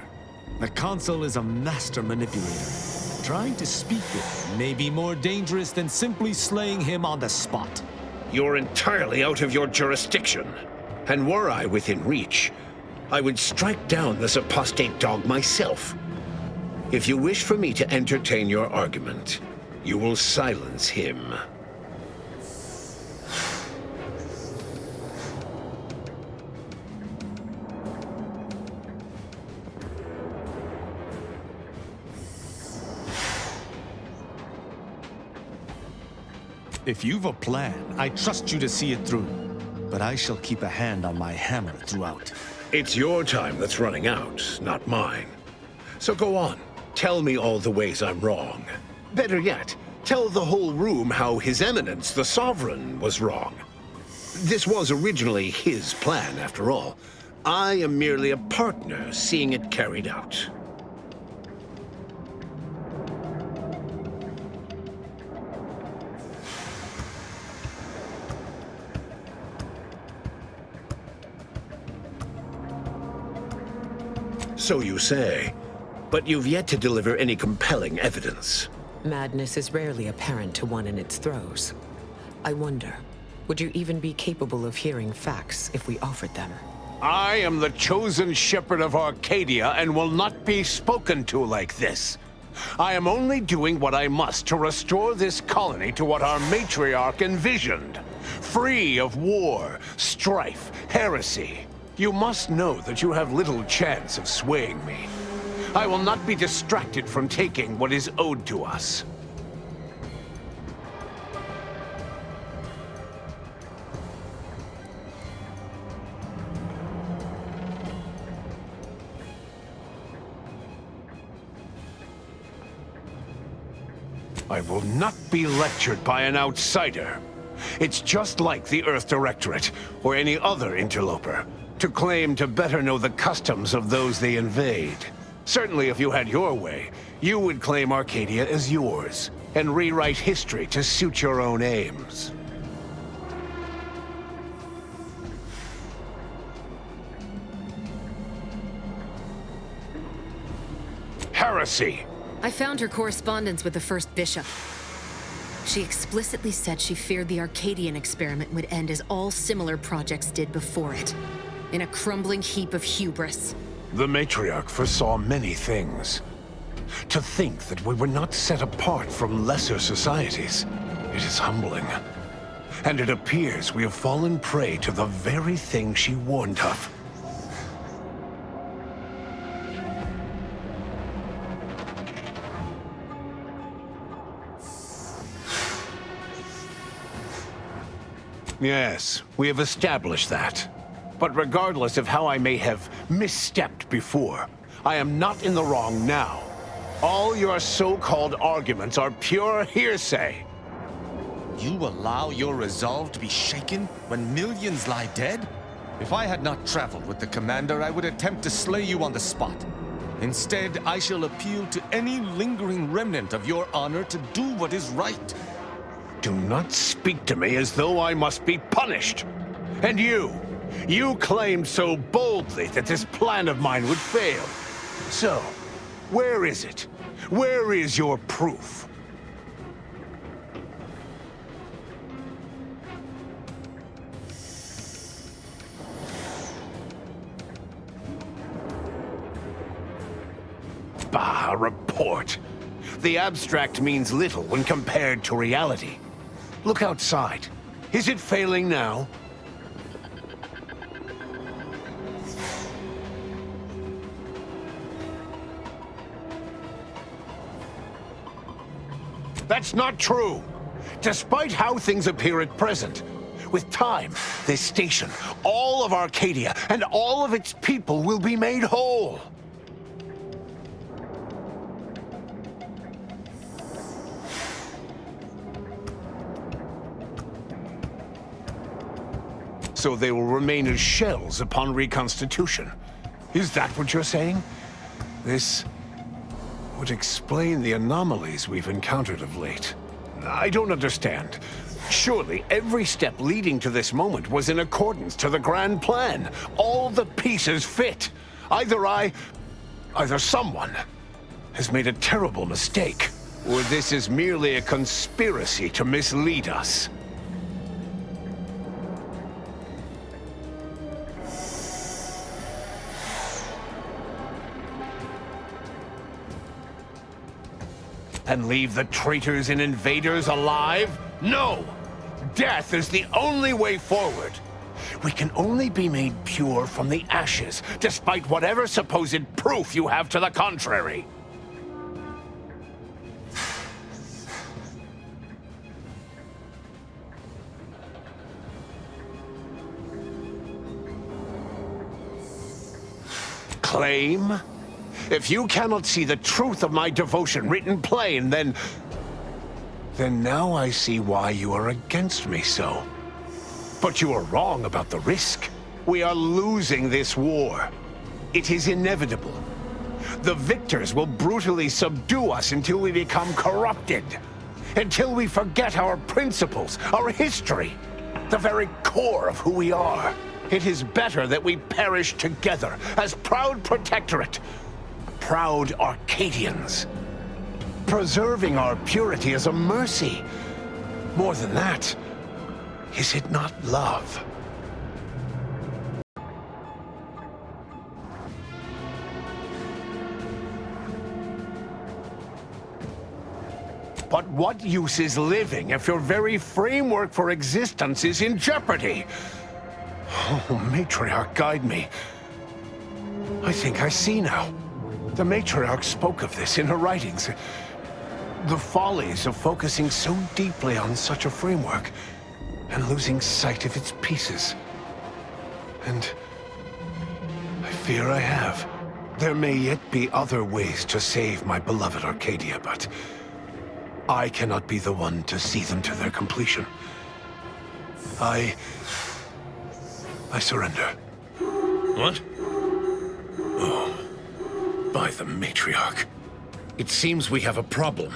The Consul is a master manipulator. Trying to speak with him may be more dangerous than simply slaying him on the spot. You're entirely out of your jurisdiction. And were I within reach, I would strike down this apostate dog myself. If you wish for me to entertain your argument, you will silence him. If you've a plan, I trust you to see it through. But I shall keep a hand on my hammer throughout. It's your time that's running out, not mine. So go on, tell me all the ways I'm wrong. Better yet, tell the whole room how His Eminence, the Sovereign, was wrong. This was originally his plan, after all. I am merely a partner seeing it carried out. So you say. But you've yet to deliver any compelling evidence. Madness is rarely apparent to one in its throes. I wonder, would you even be capable of hearing facts if we offered them? I am the chosen shepherd of Arcadia and will not be spoken to like this. I am only doing what I must to restore this colony to what our matriarch envisioned. Free of war, strife, heresy. You must know that you have little chance of swaying me. I will not be distracted from taking what is owed to us. I will not be lectured by an outsider. It's just like the Earth Directorate, or any other interloper, to claim to better know the customs of those they invade. Certainly if you had your way, you would claim Arcadia as yours, and rewrite history to suit your own aims. Heresy! I found her correspondence with the first bishop. She explicitly said she feared the Arcadian experiment would end as all similar projects did before it, in a crumbling heap of hubris. The matriarch foresaw many things. To think that we were not set apart from lesser societies, it is humbling. And it appears we have fallen prey to the very thing she warned of. Yes, we have established that. But regardless of how I may have misstepped before, I am not in the wrong now. All your so-called arguments are pure hearsay. You allow your resolve to be shaken when millions lie dead? If I had not traveled with the commander, I would attempt to slay you on the spot. Instead, I shall appeal to any lingering remnant of your honor to do what is right. Do not speak to me as though I must be punished. And you claimed so boldly that this plan of mine would fail. So, where is it? Where is your proof? Bah, a report. The abstract means little when compared to reality. Look outside. Is it failing now? That's not true. Despite how things appear at present, with time, this station, all of Arcadia, and all of its people will be made whole. So they will remain as shells upon reconstitution. Is that what you're saying? This would explain the anomalies we've encountered of late. I don't understand. Surely every step leading to this moment was in accordance to the grand plan. All the pieces fit. Either someone has made a terrible mistake, or this is merely a conspiracy to mislead us. And leave the traitors and invaders alive? No! Death is the only way forward. We can only be made pure from the ashes, despite whatever supposed proof you have to the contrary. Claim? If you cannot see the truth of my devotion written plain, then now I see why you are against me so. But you are wrong about the risk. We are losing this war. It is inevitable. The victors will brutally subdue us until we become corrupted. Until we forget our principles, our history, the very core of who we are. It is better that we perish together as proud protectorate, proud Arcadians. Preserving our purity is a mercy. More than that, is it not love? But what use is living if your very framework for existence is in jeopardy? Oh, Matriarch, guide me. I think I see now. The Matriarch spoke of this in her writings. The follies of focusing so deeply on such a framework and losing sight of its pieces. And I fear I have. There may yet be other ways to save my beloved Arcadia, but I cannot be the one to see them to their completion. I surrender. What? Oh, by the Matriarch. It seems we have a problem.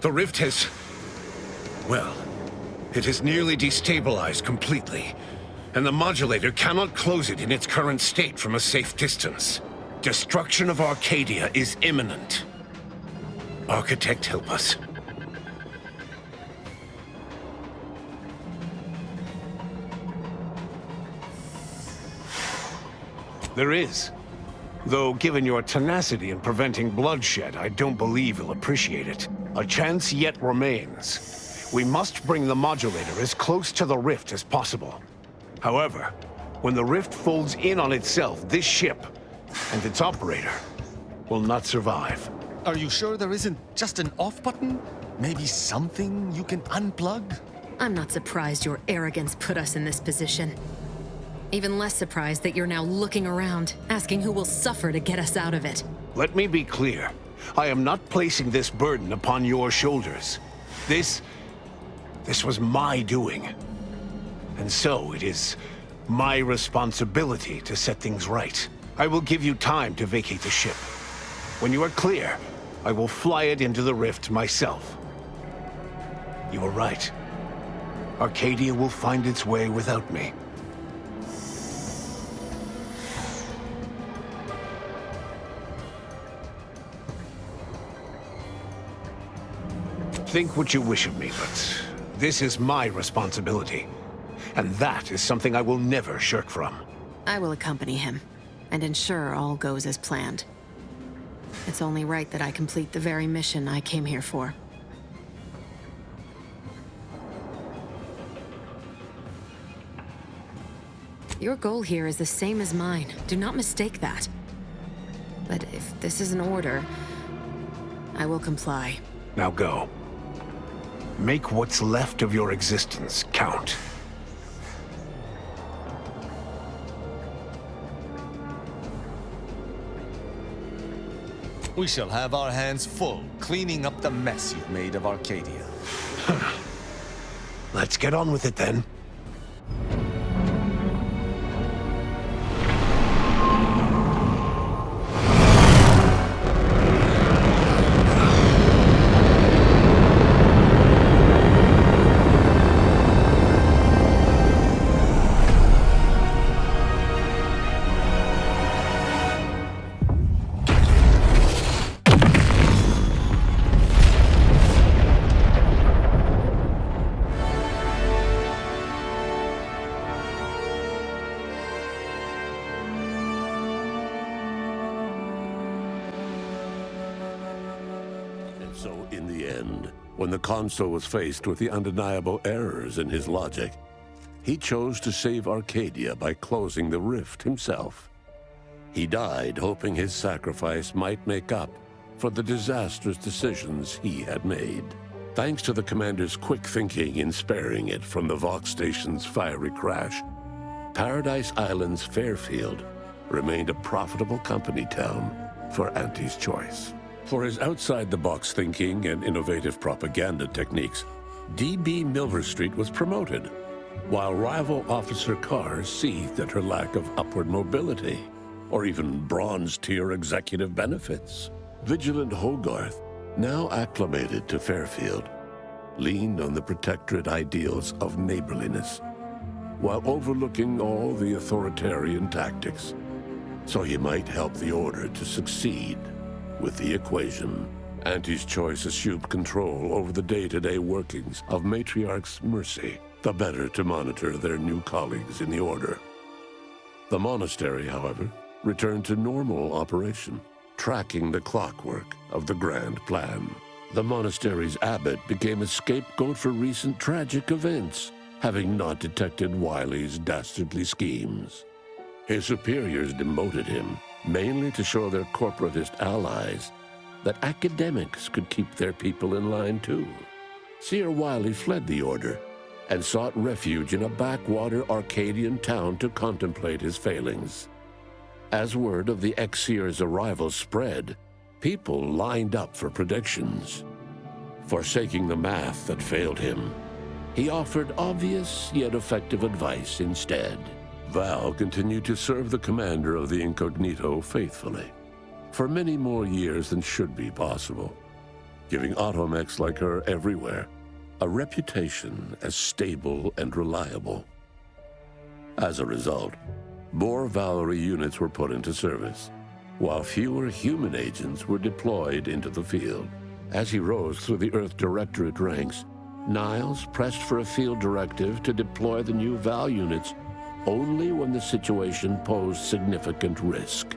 The rift has... well, it has nearly destabilized completely, and the modulator cannot close it in its current state from a safe distance. Destruction of Arcadia is imminent. Architect, help us. There is. Though, given your tenacity in preventing bloodshed, I don't believe you'll appreciate it. A chance yet remains. We must bring the modulator as close to the rift as possible. However, when the rift folds in on itself, this ship and its operator will not survive. Are you sure there isn't just an off button? Maybe something you can unplug? I'm not surprised your arrogance put us in this position. Even less surprised that you're now looking around, asking who will suffer to get us out of it. Let me be clear. I am not placing this burden upon your shoulders. This was my doing. And so it is my responsibility to set things right. I will give you time to vacate the ship. When you are clear, I will fly it into the rift myself. You are right. Arcadia will find its way without me. Think what you wish of me, but this is my responsibility. And that is something I will never shirk from. I will accompany him, and ensure all goes as planned. It's only right that I complete the very mission I came here for. Your goal here is the same as mine. Do not mistake that. But if this is an order, I will comply. Now go. Make what's left of your existence count. We shall have our hands full cleaning up the mess you've made of Arcadia. Let's get on with it then. So, in the end, when the Consul was faced with the undeniable errors in his logic, he chose to save Arcadia by closing the rift himself. He died hoping his sacrifice might make up for the disastrous decisions he had made. Thanks to the Commander's quick thinking in sparing it from the Vox Station's fiery crash, Paradise Island's Fairfield remained a profitable company town for Auntie's Choice. For his outside-the-box thinking and innovative propaganda techniques, D.B. Milverstreet was promoted, while rival Officer Carr seethed at her lack of upward mobility, or even bronze-tier executive benefits. Vigilant Hogarth, now acclimated to Fairfield, leaned on the protectorate ideals of neighborliness. while overlooking all the authoritarian tactics, so he might help the Order to succeed with the equation. Auntie's Choice assumed control over the day-to-day workings of Matriarch's Mercy, the better to monitor their new colleagues in the Order. The monastery, however, returned to normal operation, tracking the clockwork of the grand plan. The monastery's abbot became a scapegoat for recent tragic events, having not detected Wiley's dastardly schemes. His superiors demoted him, mainly to show their corporatist allies that academics could keep their people in line too. Seer Wiley fled the Order and sought refuge in a backwater Arcadian town to contemplate his failings. As word of the ex-seer's arrival spread, people lined up for predictions. Forsaking the math that failed him, he offered obvious yet effective advice instead. Val continued to serve the commander of the Incognito faithfully, for many more years than should be possible, giving automechs like her everywhere a reputation as stable and reliable. As a result, more Valerie units were put into service, while fewer human agents were deployed into the field. As he rose through the Earth Directorate ranks, Niles pressed for a field directive to deploy the new Val units only when the situation posed significant risk.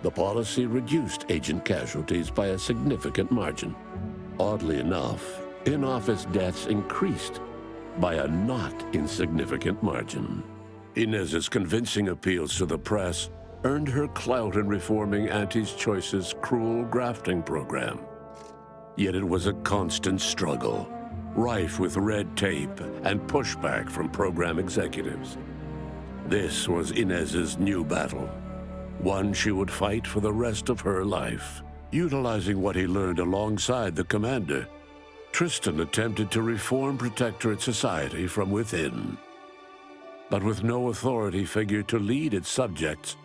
The policy reduced agent casualties by a significant margin. Oddly enough, in-office deaths increased by a not insignificant margin. Inez's convincing appeals to the press earned her clout in reforming Auntie's Choice's cruel grafting program. Yet it was a constant struggle, rife with red tape and pushback from program executives. This was Inez's new battle, one she would fight for the rest of her life. Utilizing what he learned alongside the commander, Tristan attempted to reform Protectorate society from within. But with no authority figure to lead its subjects,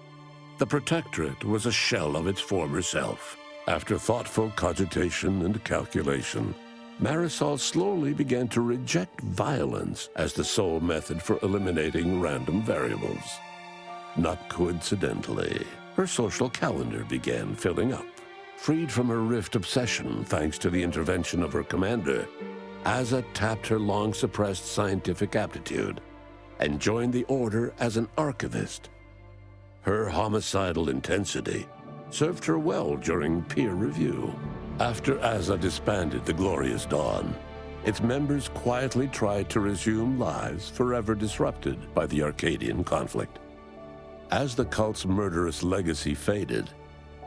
the Protectorate was a shell of its former self. After thoughtful cogitation and calculation, Marisol slowly began to reject violence as the sole method for eliminating random variables. Not coincidentally, her social calendar began filling up. Freed from her rift obsession thanks to the intervention of her commander, Aza tapped her long-suppressed scientific aptitude and joined the Order as an archivist. Her homicidal intensity served her well during peer review. After Aza disbanded the Glorious Dawn, its members quietly tried to resume lives forever disrupted by the Arcadian conflict. As the cult's murderous legacy faded,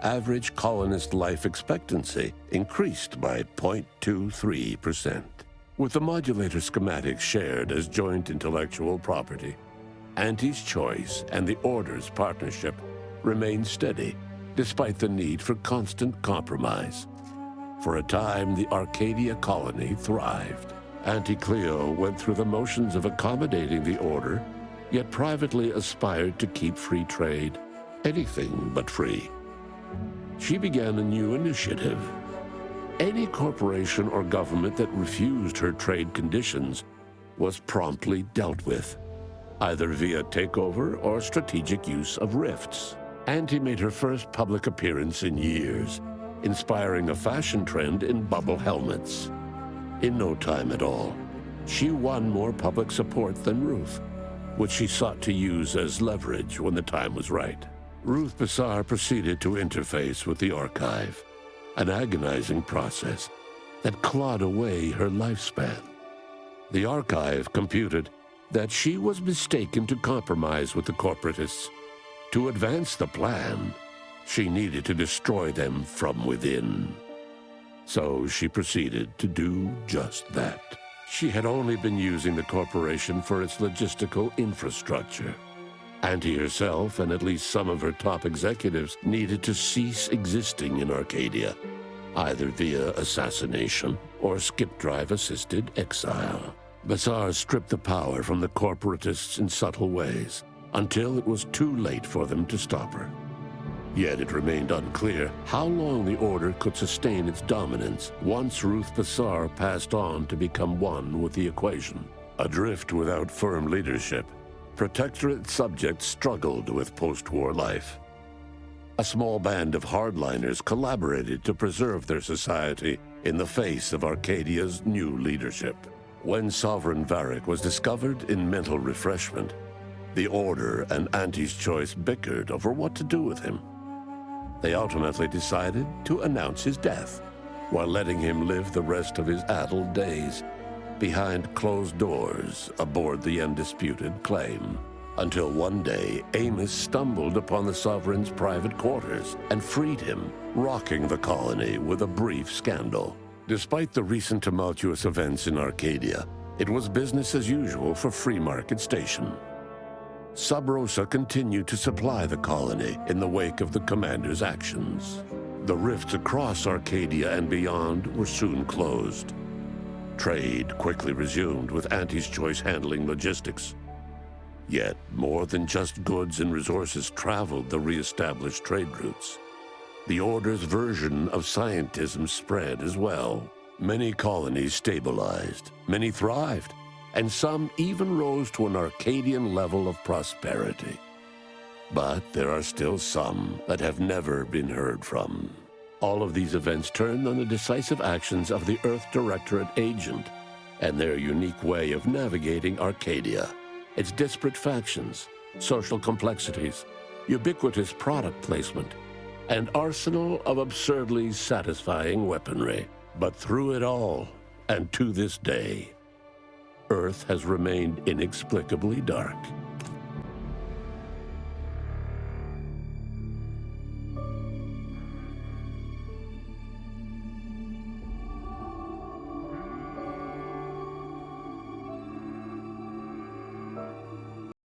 average colonist life expectancy increased by 0.23%. With the modulator schematics shared as joint intellectual property, Auntie's Choice and the Order's partnership remained steady, despite the need for constant compromise. For a time, the Arcadia colony thrived. Auntie Cleo went through the motions of accommodating the Order, yet privately aspired to keep free trade anything but free. She began a new initiative. Any corporation or government that refused her trade conditions was promptly dealt with, either via takeover or strategic use of rifts. Auntie made her first public appearance in years, inspiring a fashion trend in bubble helmets. In no time at all, she won more public support than Ruth, which she sought to use as leverage when the time was right. Ruth Bassar proceeded to interface with the archive, an agonizing process that clawed away her lifespan. The archive computed that she was mistaken to compromise with the corporatists. To advance the plan, she needed to destroy them from within. So she proceeded to do just that. She had only been using the corporation for its logistical infrastructure. Auntie herself and at least some of her top executives needed to cease existing in Arcadia, either via assassination or skip-drive-assisted exile. Bassar stripped the power from the corporatists in subtle ways, until it was too late for them to stop her. Yet it remained unclear how long the Order could sustain its dominance once Ruth Bassar passed on to become one with the equation. Adrift without firm leadership, Protectorate subjects struggled with post-war life. A small band of hardliners collaborated to preserve their society in the face of Arcadia's new leadership. When Sovereign Varric was discovered in mental refreshment, the Order and Auntie's Choice bickered over what to do with him. They ultimately decided to announce his death, while letting him live the rest of his addled days behind closed doors aboard the undisputed claim. Until one day, Amos stumbled upon the Sovereign's private quarters and freed him, rocking the colony with a brief scandal. Despite the recent tumultuous events in Arcadia, it was business as usual for Free Market Station. Sub Rosa continued to supply the colony in the wake of the commander's actions. The rifts across Arcadia and beyond were soon closed. Trade quickly resumed, with Auntie's Choice handling logistics. Yet, more than just goods and resources traveled the re-established trade routes. The Order's version of scientism spread as well. Many colonies stabilized, many thrived, and some even rose to an Arcadian level of prosperity. But there are still some that have never been heard from. All of these events turned on the decisive actions of the Earth Directorate agent and their unique way of navigating Arcadia, its disparate factions, social complexities, ubiquitous product placement, and arsenal of absurdly satisfying weaponry. But through it all, and to this day, Earth has remained inexplicably dark.